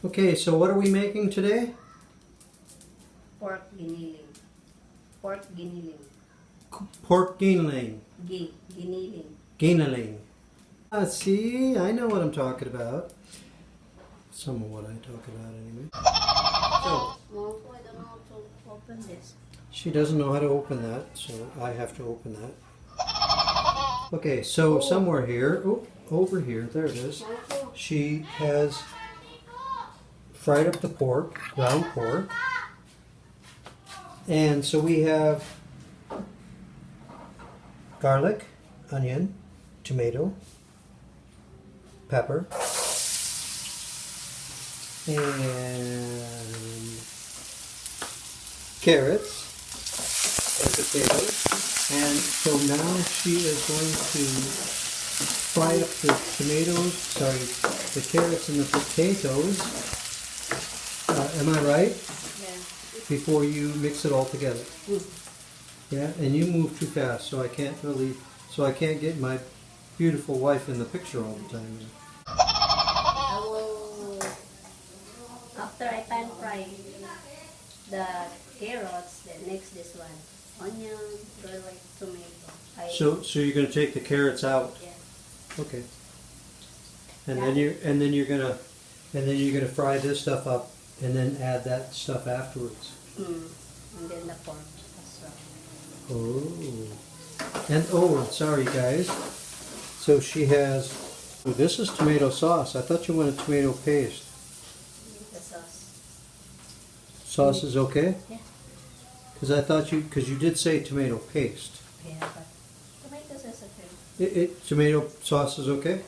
Okay, so what are we making today? Pork giniling. Pork giniling. Pork giniling. Giniling. Giniling. See, I know what I'm talking about. Some of what I talk about anyway. So, Mom, I don't know how to open this. she doesn't know how to open that, so I have to open that. Okay, so somewhere here, over here, there it is. She has fried up the pork, ground pork. And so we have garlic, onion, tomato, pepper, and carrots and potatoes. And so now she is going to fry up the the carrots and the potatoes. Am I right? Yeah. Before you mix it all together. Yeah, and you move too fast, so I can't get my beautiful wife in the picture all the time. I will, after I pan fry the carrots, then mix this one. Onion, garlic, tomato. So you're going to take the carrots out. Yeah. Okay. And then you're gonna fry this stuff up and then add that stuff afterwards. And then the pork as well. Sorry guys. So she has. This is tomato sauce. I thought you wanted tomato paste. The sauce. Sauce is okay? Yeah. Because you did say tomato paste. Yeah, but tomatoes is okay. Tomato sauce is okay?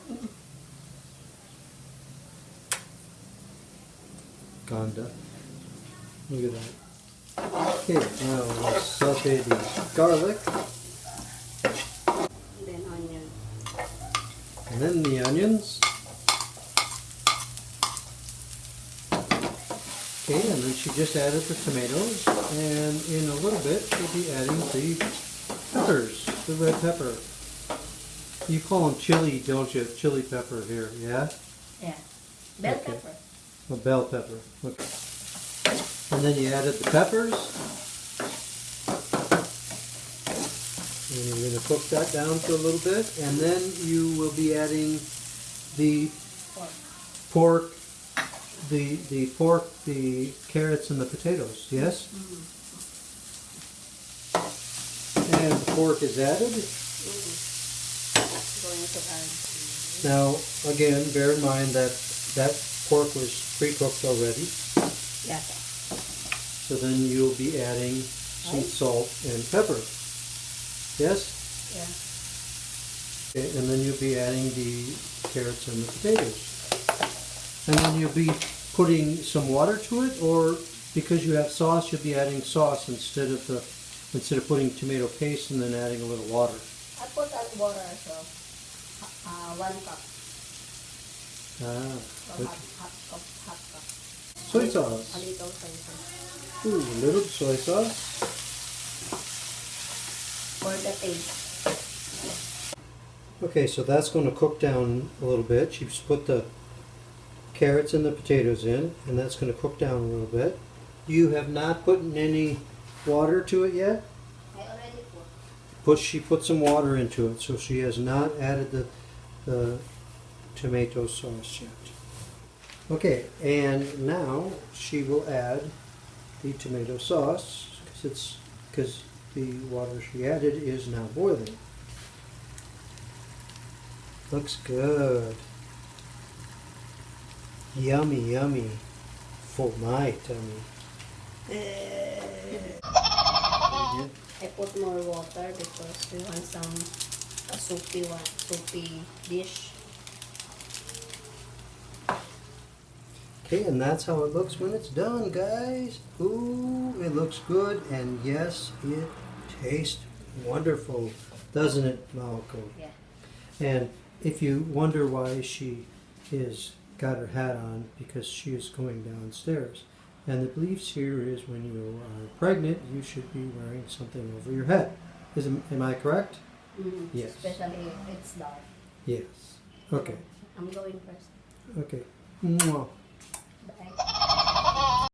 Ganda. Look at that. Okay, now let's saute the garlic. Then onion. And then the onions. Okay, and then she just added the tomatoes. And in a little bit, she'll be adding the peppers, the red pepper. You call them chili, don't you? Chili pepper here, yeah? Yeah. Bell pepper. A bell pepper. Okay. And then you added the peppers. And you're going to cook that down for a little bit. And then you will be adding the pork, the carrots and the potatoes, yes? And the pork is added. Going to add. Now, again, bear in mind that pork was pre-cooked already. Yeah. So then you'll be adding some salt and pepper. Yes? Yeah. Okay, and then you'll be adding the carrots and the potatoes. And then you'll be putting some water to it, or because you have sauce, you'll be adding sauce instead of putting tomato paste and then adding a little water. I put water as well. 1 cup. Half cup. Soy sauce. A little soy sauce. Ooh, a little soy sauce. For the taste. Okay, so that's going to cook down a little bit. She's put the carrots and the potatoes in, and that's going to cook down a little bit. You have not put any water to it yet? I already put. She put some water into it, so she has not added the tomato sauce yet. Okay, and now she will add the tomato sauce because the water she added is now boiling. Looks good. Yummy, yummy for my tummy. I put more water because we want some soupy dish. Okay, and that's how it looks when it's done, guys. Ooh, it looks good, and yes, it tastes wonderful, doesn't it, Malcolm? Yeah. And if you wonder why she got her hat on, because she is going downstairs. And the beliefs here is when you are pregnant, you should be wearing something over your head. Am I correct? Mm-hmm. Yes. Especially if it's dark. Yes. Okay. I'm going first. Okay. Mwah.